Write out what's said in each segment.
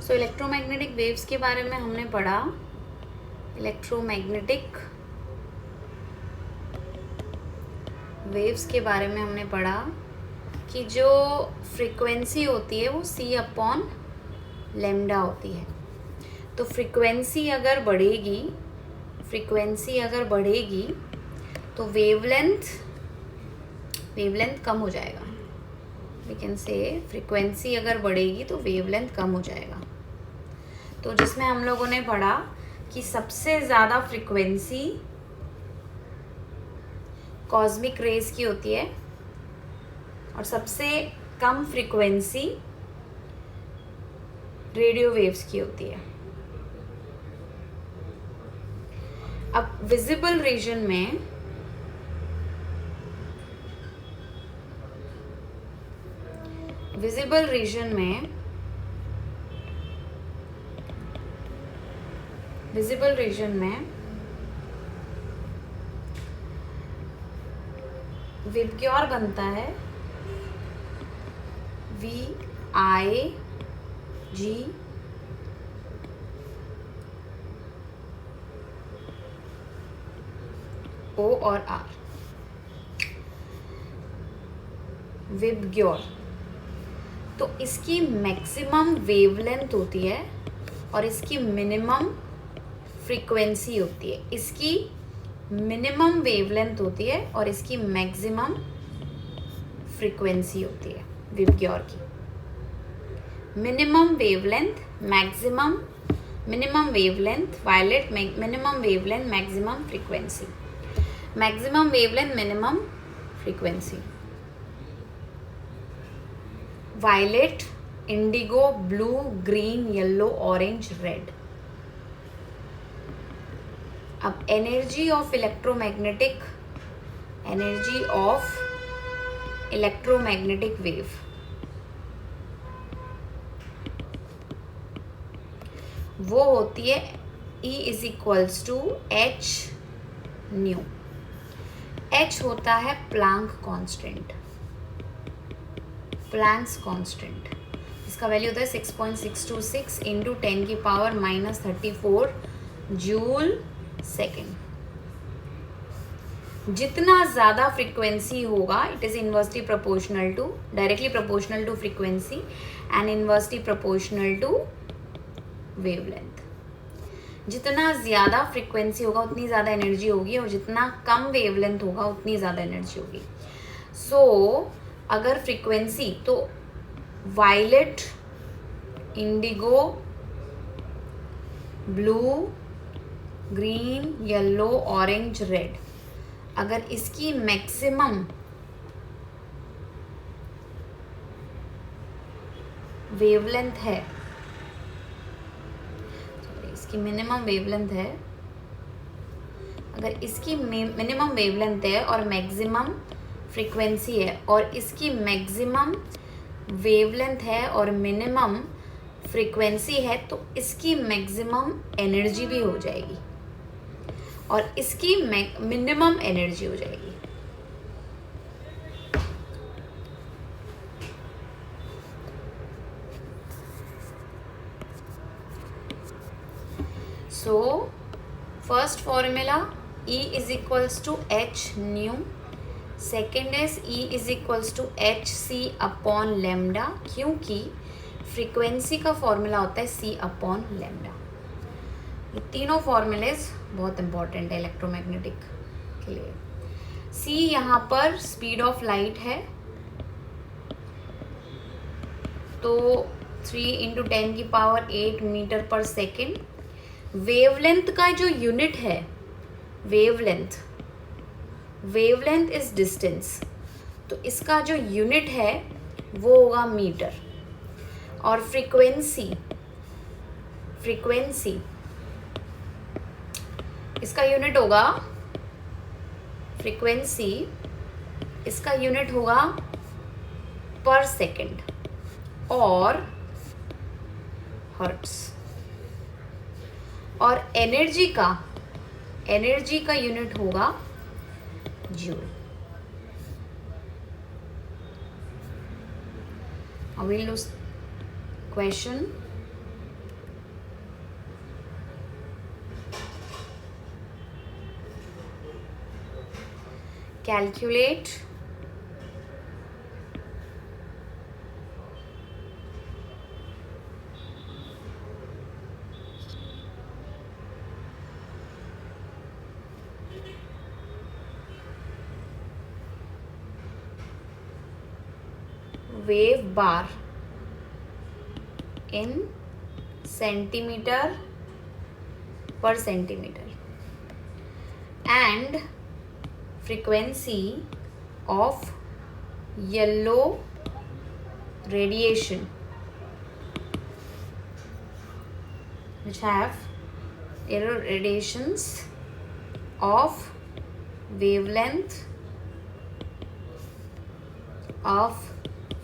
सो electromagnetic waves के बारे में हमने पढ़ा। इलेक्ट्रोमैग्नेटिक वेव्स के बारे में हमने पढ़ा कि जो फ्रीक्वेंसी होती है वो c अपॉन लैम्डा होती है। तो फ्रीक्वेंसी अगर बढ़ेगी तो वेवलेंथ कम हो जाएगा। वी कैन से फ्रीक्वेंसी अगर बढ़ेगी तो वेवलेंथ कम हो जाएगा। तो जिसमें हम लोगों ने पढ़ा कि सबसे ज़्यादा फ्रीक्वेंसी कॉस्मिक रेज की होती है और सबसे कम फ्रीक्वेंसी रेडियो वेव्स की होती है। अब विजिबल रीजन में विबग्योर बनता है VIG O और R। विबग्योर तो इसकी मैक्सिमम वेवलेंथ होती है और इसकी मिनिमम फ्रीक्वेंसी होती है। इसकी मिनिमम वेवलेंथ होती है और इसकी मैक्सिमम फ्रीक्वेंसी होती है विबग्योर की। Minimum wavelength violet, minimum wavelength maximum frequency, maximum wavelength minimum frequency. Violet, indigo, blue, green, yellow, orange, red. अब एनर्जी ऑफ इलेक्ट्रोमैग्नेटिक वेव, वो होती है E is equals to H nu. H होता है Planck's constant. इसका value होता है 6.626 into 10 की पावर -34 जूल सेकेंड। जितना ज़्यादा फ्रीक्वेंसी होगा it is directly proportional to frequency and inversely proportional to wavelength. जितना ज़्यादा फ्रीक्वेंसी होगा उतनी ज़्यादा एनर्जी होगी और जितना कम वेवलेंथ होगा उतनी ज़्यादा एनर्जी होगी। सो अगर फ्रीक्वेंसी तो violet, indigo, blue, green, yellow, orange, red, अगर इसकी मैक्सिमम वेवलेंथ है, इसकी मिनिमम वेवलेंथ है, अगर इसकी मिनिमम वेवलेंथ है और मैक्सिमम फ्रीक्वेंसी है और इसकी मैक्सिमम वेवलेंथ है और मिनिमम फ्रीक्वेंसी है तो इसकी मैक्सिमम एनर्जी भी हो जाएगी और इसकी मिनिमम एनर्जी हो जाएगी। So first formula E is equals to H nu, second is E is equals to HC upon lambda, क्योंकि फ्रीक्वेंसी का फॉर्मूला होता है C अपॉन लैम्डा। ये तीनों फॉर्मूलेज बहुत इंपॉर्टेंट है इलेक्ट्रोमैग्नेटिक के लिए। C यहाँ पर स्पीड ऑफ लाइट है, तो 3 इंटू 10 की पावर 8 मीटर पर सेकेंड। वेवलेंथ का जो यूनिट है, वेवलेंथ इज डिस्टेंस, तो इसका जो यूनिट है वो होगा मीटर। और फ्रीक्वेंसी इसका यूनिट होगा पर सेकेंड और हर्ट्स। और एनर्जी का यूनिट होगा joule. I will do question calculate wave bar in centimeter per centimeter and frequency of yellow radiation which have yellow radiations of wavelength of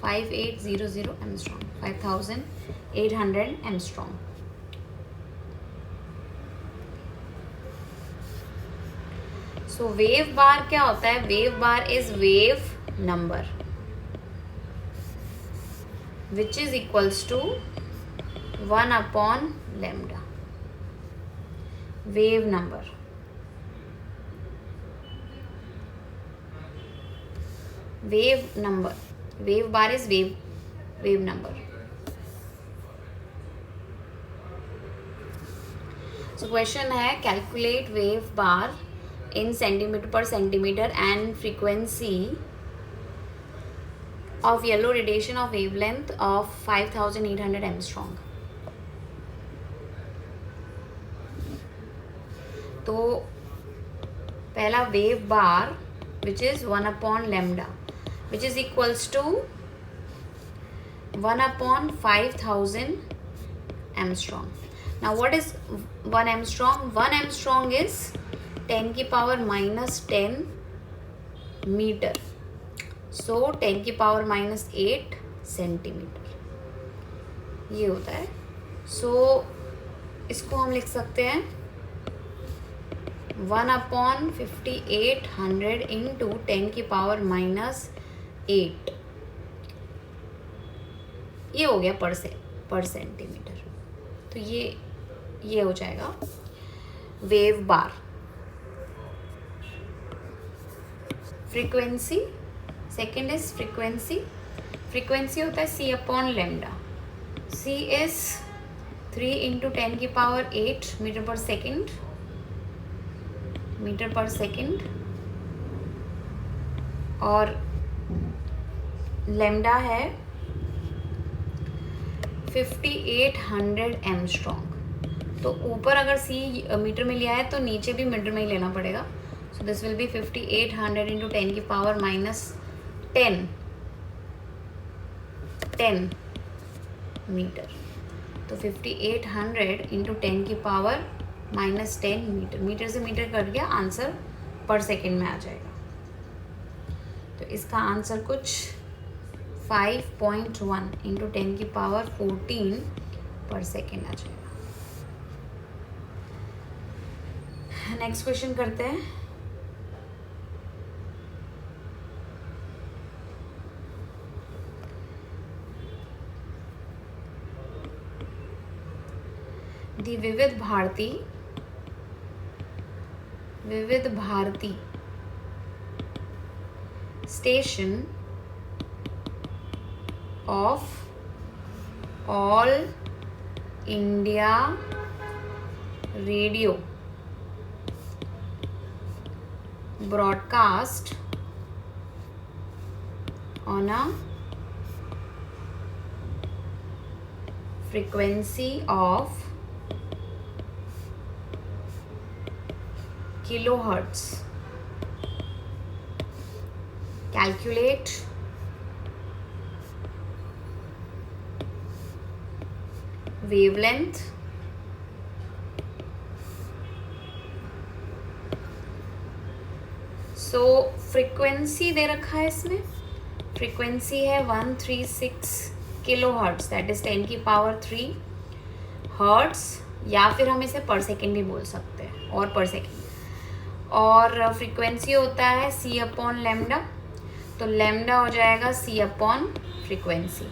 5800 Angstrom, 5800 Angstrom. So wave bar क्या होता है? Wave bar is wave number which is equals to 1 upon lambda. Wave number. Wave number. Wave bar is wave number. So question है calculate wave bar in centimeter per centimeter and frequency of yellow radiation of wavelength of 5800 Angstrom. तो पहला wave bar which is 1 upon lambda which is equals to 1 upon 5000 Angstrom. Now what is 1 Angstrom? 1 Angstrom is 10 की power minus 10 meter. So 10 की power minus 8 centimeter. ये होता है. So इसको हम लिख सकते हैं 1 upon 5800 into 10 की power minus 8. ये हो गया पर सेंटीमीटर. तो ये हो जाएगा wave bar. Frequency second is frequency होता है c upon lambda. c is 3 into 10 की पावर 8 मीटर पर सेकेंड और लैम्डा है 5800 Angstrom. तो ऊपर अगर c मीटर में लिया है तो नीचे भी मीटर में ही लेना पड़ेगा. So this will B 5800 into 10 की पावर माइनस 10 मीटर. तो 5800 इंटू 10 की पावर माइनस 10 मीटर से मीटर कट गया. आंसर पर सेकेंड में आ जाएगा. तो इसका आंसर कुछ 5.1 इंटू 10 की पावर 14 पर सेकेंड आ जाएगा. नेक्स्ट क्वेश्चन करते हैं. The Vividh Bharati station of all India radio broadcast on a frequency of kilohertz. Calculate wavelength so frequency दे रखा है इसमें. फ्रीक्वेंसी है 136 किलो हर्ट्स दैट इज 10 की पावर 3 हर्ट्स या फिर हम इसे पर सेकेंड भी बोल सकते हैं और पर सेकेंड. और फ्रीक्वेंसी होता है c अपॉन लैम्डा. तो लैम्डा हो जाएगा c अपॉन फ्रीक्वेंसी.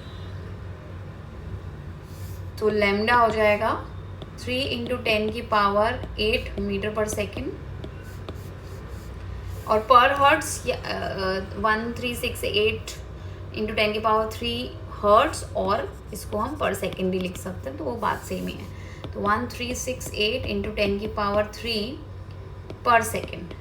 तो लैम्डा हो जाएगा 3 इंटू 10 की पावर 8 मीटर पर सेकेंड और पर हर्ट्स 1368 इंटू 10⁻³ हर्ट्स, और इसको हम पर सेकेंड भी लिख सकते हैं, तो वो बात सेम ही है। तो 1368 इंटू 10⁻³ पर सेकेंड।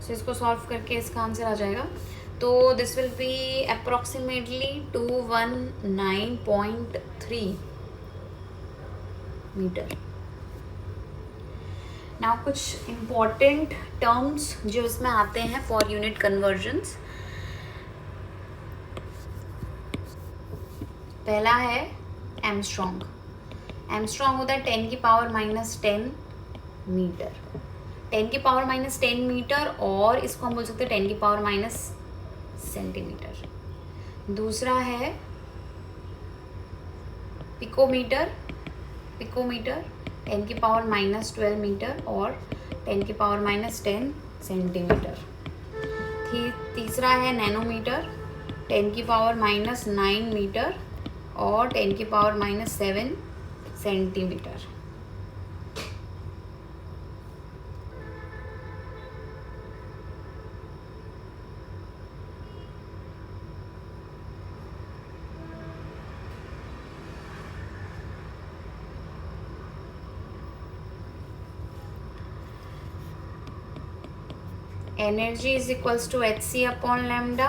तो इसको सॉल्व करके इसका आंसर आ जाएगा। तो this will be approximately 219.3 metre. Now कुछ इम्पॉर्टेंट टर्म्स जो इसमें आते हैं फॉर यूनिट कन्वर्जन्स। पहला है एमस्ट्रॉन्ग। एमस्ट्रॉन्ग होता है 10⁻⁻10 मीटर, 10⁻⁻10 मीटर, और इसको हम बोल सकते हैं 10⁻⁻ सेंटीमीटर। दूसरा है पिकोमीटर, 10⁻⁻12 मीटर और 10⁻⁻10 सेंटीमीटर। तीसरा है नैनोमीटर, 10⁻⁻9 मीटर और 10⁻⁻7 centimetre. Energy is equals to hc upon lambda.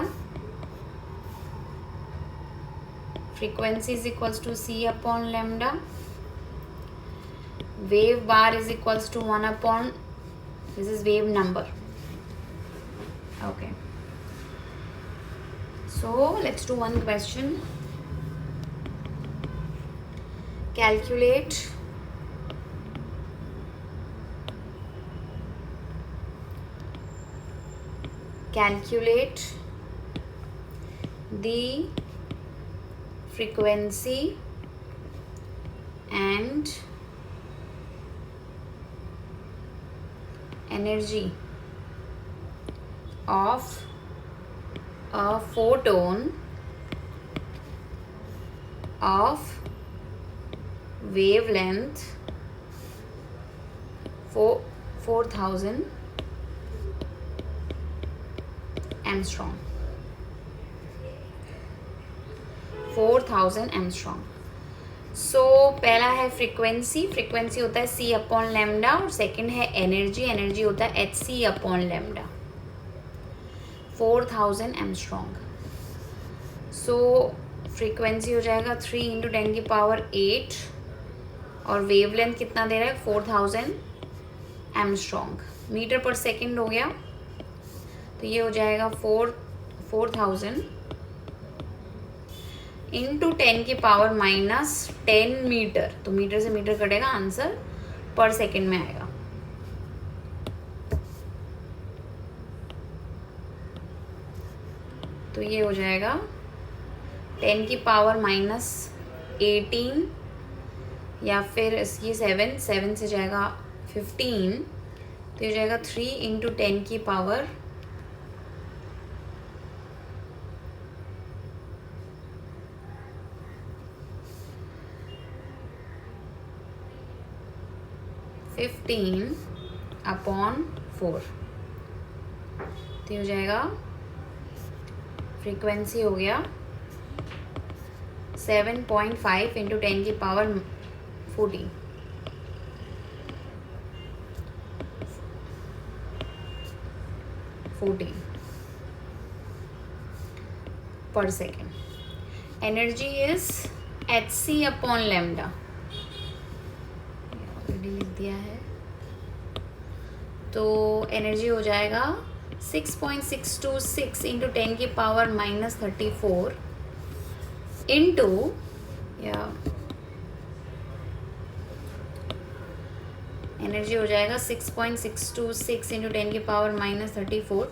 Frequency is equals to c upon lambda. Wave bar is equals to 1 upon, this is wave number. Okay. So let's do one question. Calculate the frequency and energy of a photon of wavelength 4000 angstrom, 4000 angstrom. So पहला है frequency, frequency होता है c upon lambda, और second है energy, energy होता है hc upon lambda. 4000 angstrom. So frequency हो जाएगा 3 इंटू 10⁸, और वेवलेंथ कितना दे रहा है 4000 एमस्ट्रॉन्ग। मीटर पर सेकेंड हो गया, तो ये हो जाएगा 4000 इंटू 10⁻⁻10 मीटर। तो मीटर से मीटर कटेगा, आंसर पर सेकेंड में आएगा। तो ये हो जाएगा 10⁻⁻18, या फिर ये 7 से जाएगा 15, तो ये हो जाएगा 3 इंटू 10⁻15 अपॉन 4। तो हो जाएगा फ्रीक्वेंसी हो गया 7.5 इंटू 10⁻14 पर second. Energy is hc upon lambda, already लिख दिया है। तो एनर्जी हो जाएगा 6.626 इंटू 10⁻⁻34 इंटू, या एनर्जी हो जाएगा 6.626 into 10⁻⁻34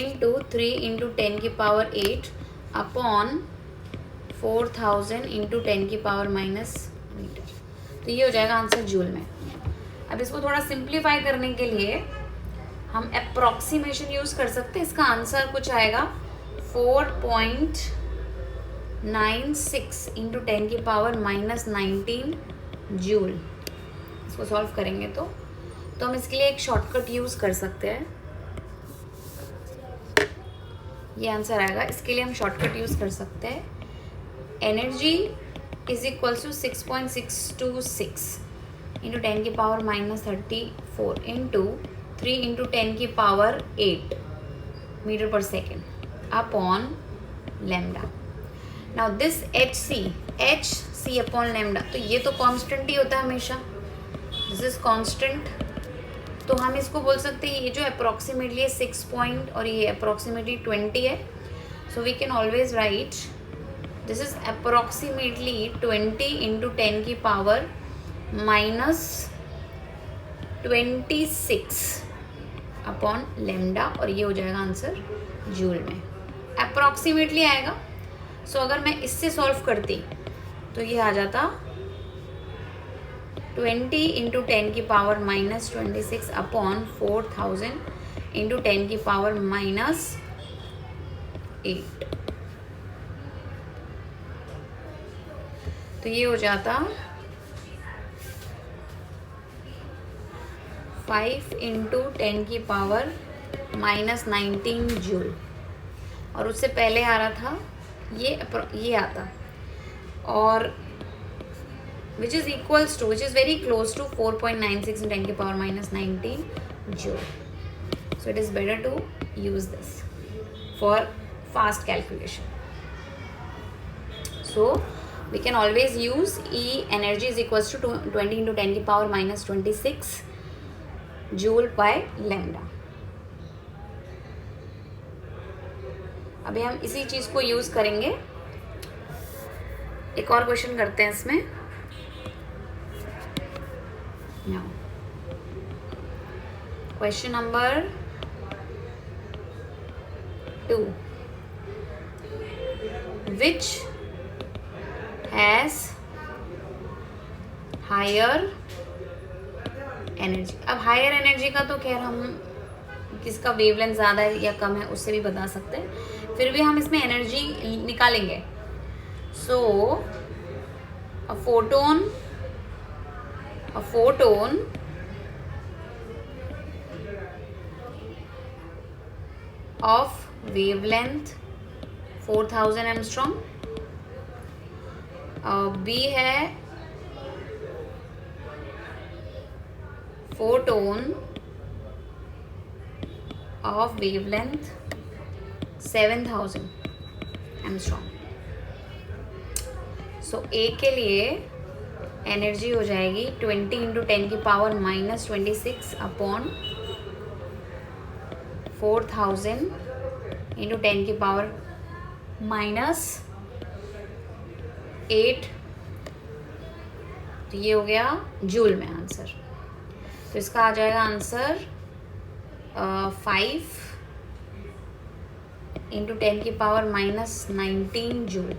into 3 into 10⁸ upon 4000 into 10⁻⁻ metre. तो ये हो जाएगा आंसर जूल में। अब इसको थोड़ा सिंप्लीफाई करने के लिए हम अप्रॉक्सीमेशन यूज़ कर सकते हैं। इसका आंसर कुछ आएगा 4.96 इंटू 10 की पावर -19 जूल। इसको सॉल्व करेंगे तो हम इसके लिए एक शॉर्टकट यूज़ कर सकते हैं। ये आंसर आएगा। इसके लिए हम शॉर्टकट यूज़ कर सकते हैं। Energy is equals to 6.626 into 10 की पावर -34 इंटू 3 इंटू 10 की पावर 8 मीटर पर second upon lambda. Now this H C upon lambda, तो ये तो कांस्टेंट ही होता है हमेशा, दिस इज कांस्टेंट। तो हम इसको बोल सकते हैं ये जो अप्रॉक्सीमेटली है 6 पॉइंट और ये अप्रॉक्सीमेटली 20 है, so we can always write this is approximately 20 into 10 की पावर -26 अपॉन लेमडा, और ये हो जाएगा आंसर जूल में। अप्रॉक्सीमेटली आएगा। सो अगर मैं इससे सॉल्व करती तो ये आ जाता 20 इंटू 10 की पावर -26 अपॉन 4000 इंटू 10 की पावर -8। तो ये हो जाता 5 इंटू 10 की पावर -19 जूल, और उससे पहले आ रहा था ये आता, और which is very close to 4.96 in 10 की power -19 joule. So it is better to use this for fast calculation. So we can always use E energy is equals to 20 into 10 की power -26 joule by lambda. अभी हम इसी चीज़ को use करेंगे। एक और question करते हैं इसमें। Now, question number 2. Which has higher energy? अब हायर एनर्जी का तो खैर हम किसका वेवलेंथ ज़्यादा है या कम है उससे भी बता सकते हैं, फिर भी हम इसमें एनर्जी निकालेंगे। सो a photon of wavelength 4000 angstrom, B है photon of wavelength 7000 angstrom. So A के लिए एनर्जी हो जाएगी 20 इंटू 10 की पावर -26 अपॉन 4000 इंटू 10 की पावर -8। तो ये हो गया जूल में आंसर। तो इसका आ जाएगा आंसर 5 इंटू 10 की पावर -19 जूल।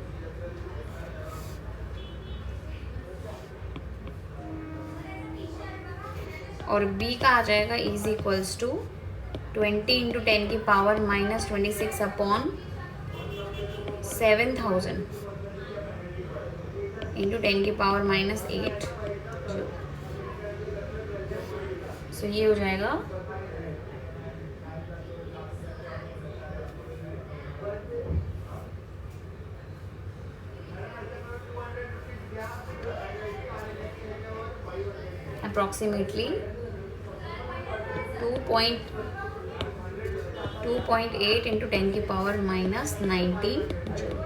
और B का आ जाएगा इज इक्वल्स टू 20 इंटू 10 की पावर -26 अपॉन 7000 इंटू 10 की पावर -8 जूल। सो ये हो जाएगा approximately 2.8 इंटू 10 की पावर -19 जूल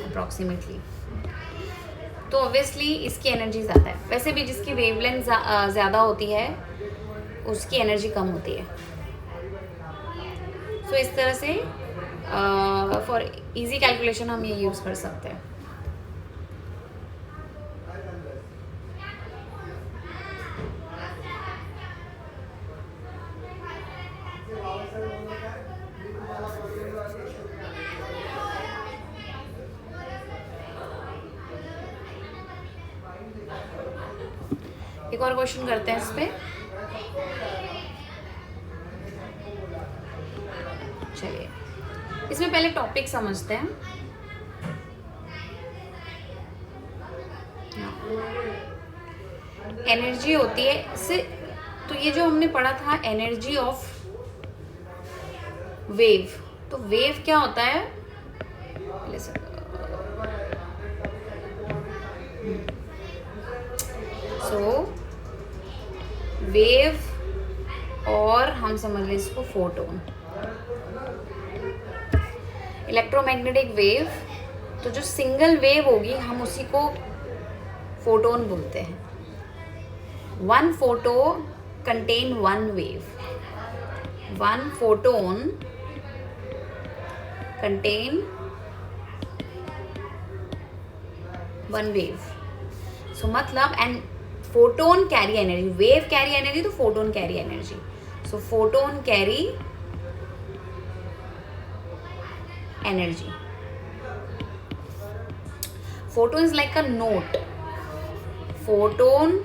अप्रॉक्सीमेटली। तो ऑब्वियसली इसकी एनर्जी ज़्यादा है, वैसे भी जिसकी वेवलेंथ ज़्यादा होती है उसकी एनर्जी कम होती है। सो इस तरह से फॉर इजी कैलकुलेशन हम ये यूज़ कर सकते हैं। एक और क्वेश्चन करते हैं इस पे। चलिए, इसमें पहले टॉपिक समझते हैं। एनर्जी होती है से, तो ये जो हमने पढ़ा था एनर्जी ऑफ वेव, तो वेव क्या होता है? सो वेव, और हम समझ लें इसको फोटोन। इलेक्ट्रोमैग्नेटिक वेव, तो जो सिंगल वेव होगी हम उसी को फोटोन बोलते हैं। One photo contain one wave, one photon contain one wave. So मतलब, and photon carry energy, wave carry energy तो photon carry energy. So photon carry energy. Photon is like a note. Photon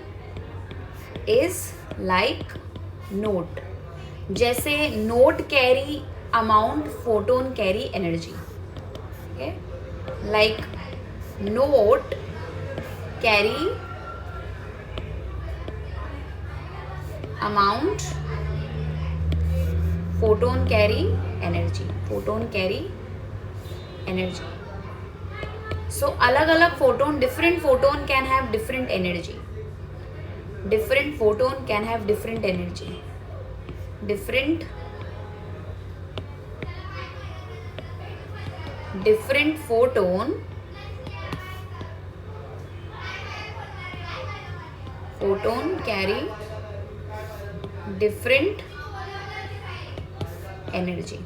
is like note. जैसे note carry amount, photon carry energy. Okay? Like note carry amount, photon carry energy. Photon carry energy. So अलग अलग photon, different photon can have different energy. Different photon can have different energy. Different photon carry different energy.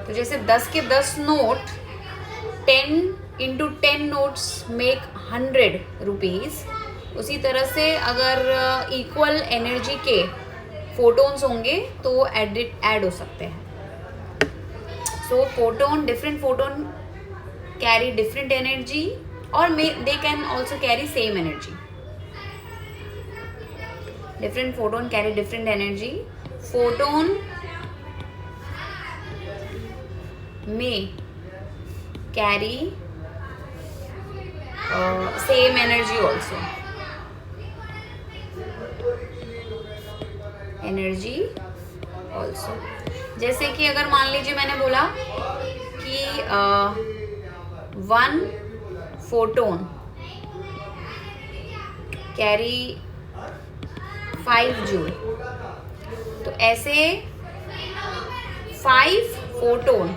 तो जैसे 10 के 10 note, 10 into 10 notes make 100 rupees, उसी तरह से अगर equal energy के फोटोन्स होंगे तो ऐड हो सकते हैं। So photon, different photon carry different energy, और they can also carry same energy. Different photon carry different energy. Photon में carry same energy also. Energy also. जैसे कि अगर मान लीजिए मैंने बोला कि 1 photon carry 5 जूल, तो ऐसे 5 photon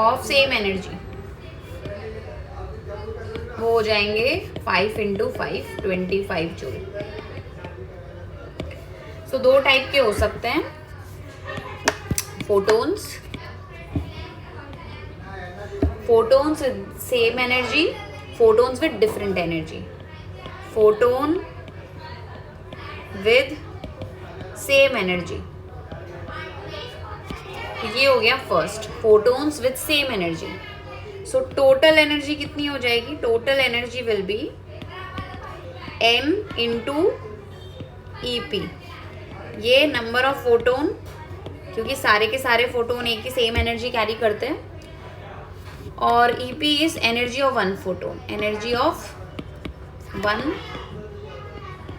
ऑफ सेम एनर्जी वो हो जाएंगे 5 into 5 25 जूल। सो दो टाइप के हो सकते हैं photons. Photons with same energy, photons with different energy. Photon with same energy, ये हो गया first, photons with same energy. So total energy कितनी हो जाएगी? Total energy will be m into EP। ये नंबर ऑफ फोटोन, क्योंकि सारे के सारे फोटोन एक ही सेम एनर्जी कैरी करते हैं, और EP is energy of one photon, energy of one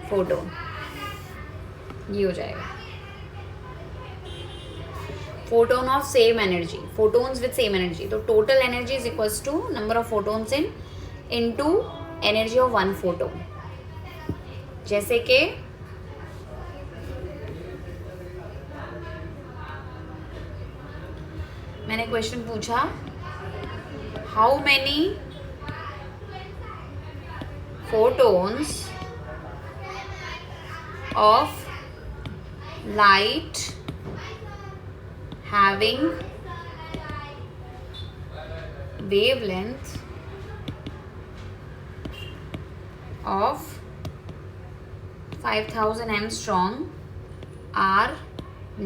photon, ये हो जाएगा photon of same energy, photons with same energy. तो total energy is equals to number of photons into energy of one photon. जैसे कि मैंने question पूछा, how many photons of light having wavelength of 5000 angstrom are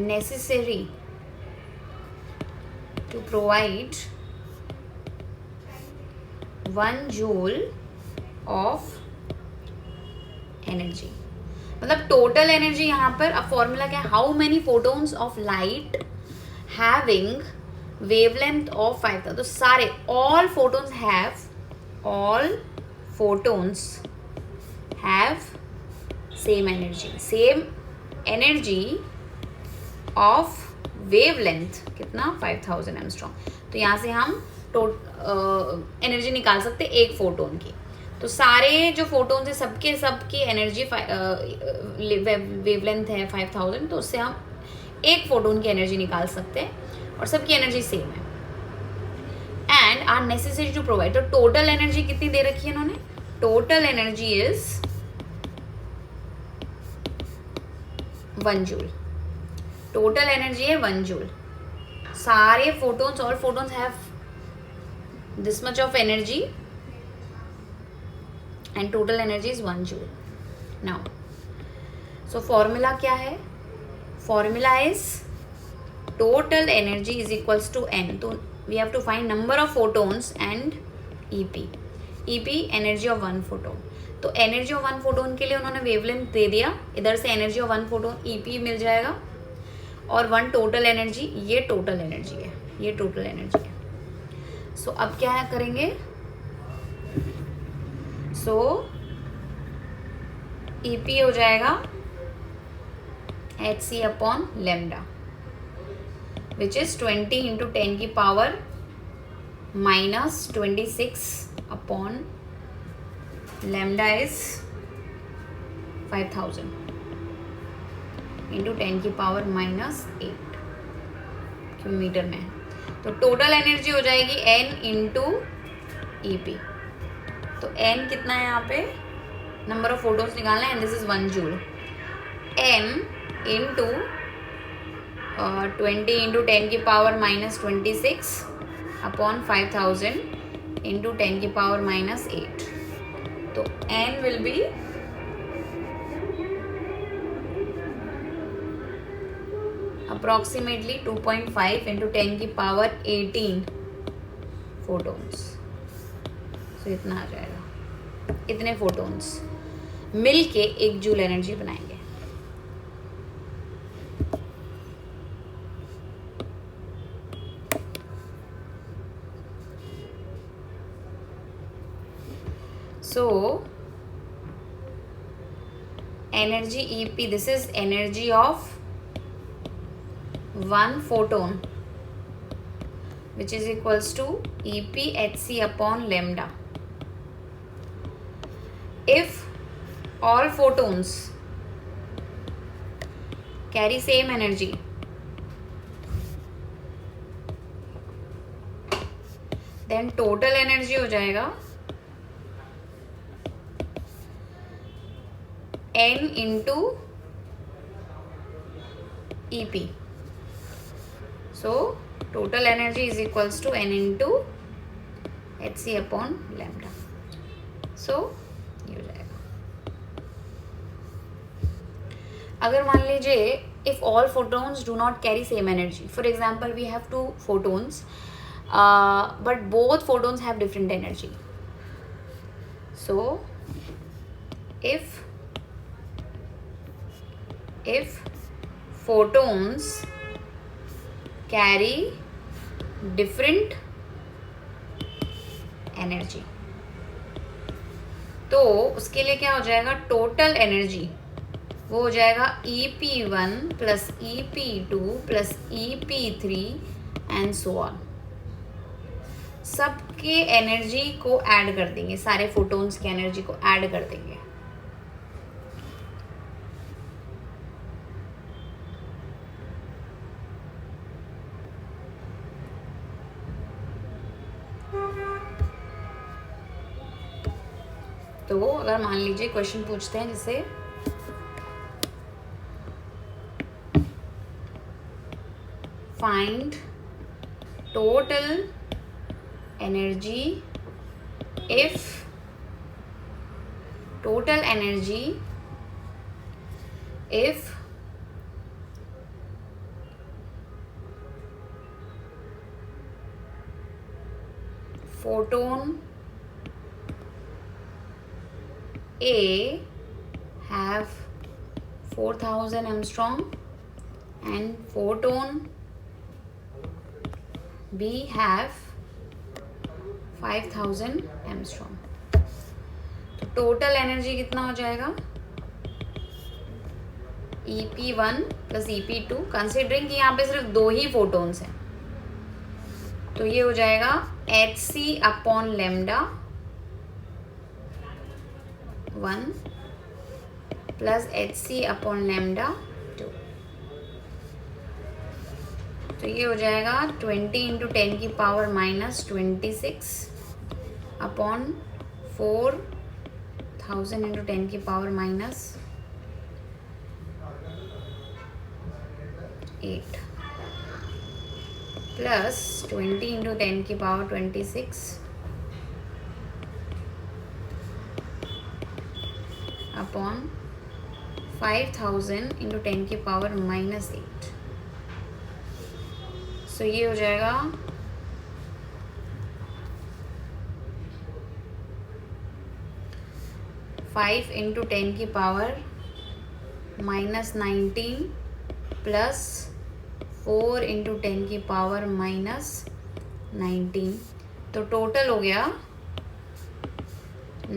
necessary to provide 1 joule of energy। मतलब total energy यहाँ पर अब formula क्या है, how many photons of light having wavelength of 5000. तो सारे all photons have same energy of wavelength कितना 5000 angstrom. तो यहाँ से हम एनर्जी निकाल सकते एक फोटोन की. तो सारे जो फोटोन्स है सबकी एनर्जी वेवलेंथ है 5000. तो उससे हम एक फोटोन की एनर्जी निकाल सकते हैं और सबकी एनर्जी सेम है. And are necessary to provide. तो टोटल एनर्जी कितनी दे रखी है इन्होंने? Total energy is 1 joule. Total energy है 1 जूल. सारे photons, all photons have this much of energy and total energy is 1 joule. Now, so formula क्या है? Formula is total energy is equals to n. तो we have to find number of photons and EP. EP energy of one photon. तो energy of one photon के लिए उन्होंने wavelength दे दिया. इधर से energy of one photon EP मिल जाएगा. और one total energy, ये total energy है. ये total energy है. So अब क्या करेंगे? सो EP हो जाएगा hc upon lambda which is 20 into 10 की power -26 upon lambda is 5000 into 10 की पावर -8 मीटर में. तो टोटल एनर्जी हो जाएगी n इंटू EP. तो n कितना है यहाँ पे? नंबर ऑफ फोटोन्स निकालना है. And this is 1 joule. n into 20 into 10 की पावर -26 अपॉन 5000 इंटू 10 की पावर -8. तो n will be approximately 2.5 into 10 की पावर 18 फोटोन्स. तो इतना आ जाएगा. इतने फोटोन्स मिल के 1 जूल एनर्जी बनाएंगे. So energy EP, this is energy of 1 photon which is equals to EP hc upon lambda. If all photons carry same energy, then total energy हो जाएगा n into EP. So total energy is equals to n into hc upon lambda. So ये हो जाएगा. अगर मान लीजिए if all photons do not carry same energy, for example we have 2 photons but both photons have different energy. So if photons carry different energy, तो उसके लिए क्या हो जाएगा? टोटल एनर्जी वो हो जाएगा EP1 plus EP2 plus EP3 and so on. सबके एनर्जी को ऐड कर देंगे, सारे फोटोन्स की एनर्जी को ऐड कर देंगे. तो अगर मान लीजिए क्वेश्चन पूछते हैं जैसे find total energy if total energy if photon A have 4000 Armstrong and photon we have 5000 angstrom. तो टोटल एनर्जी कितना हो जाएगा, EP1 प्लस EP2, कंसिडरिंग कि यहाँ पे सिर्फ 2 ही फोटोन्स हैं, तो ये हो जाएगा hc upon lambda 1 plus hc upon lambda 2। तो ये हो जाएगा 20 इंटू 10 की पावर माइनस 26 अपॉन 4000 इंटू 10 की पावर माइनस 8 प्लस 20 इंटू 10 की पावर 26 अपॉन 5000 इंटू 10 की पावर माइनस 8। सो ये हो जाएगा 5 इंटू 10 की पावर माइनस 19 प्लस 4 इंटू 10 की पावर माइनस 19। तो टोटल हो गया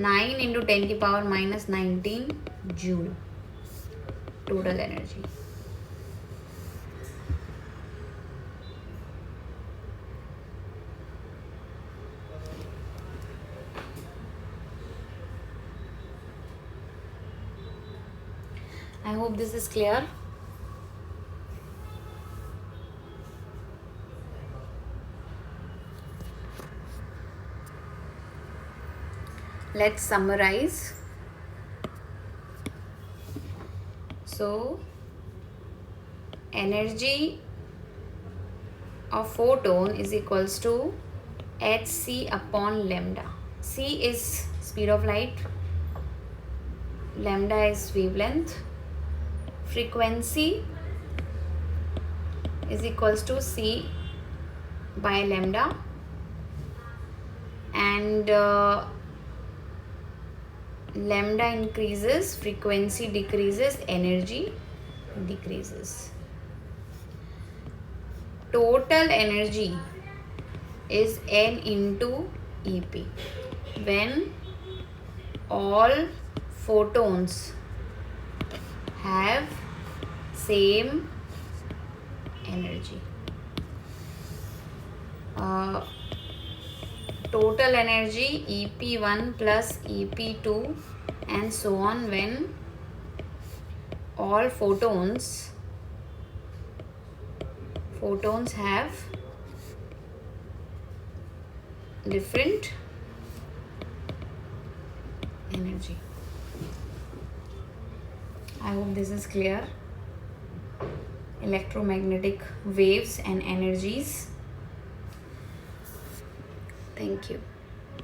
9 इंटू 10 की power minus 19 joule total energy. I hope this is clear. Let's summarize. So, energy of photon is equals to hc upon lambda. C is speed of light, lambda is wavelength, frequency is equals to c by lambda, and lambda increases, frequency decreases, energy decreases. Total energy is N into EP when all photons have same energy. Total energy EP1 plus EP2 and so on when all photons have different energy. I hope this is clear. Electromagnetic waves and energies. Thank you.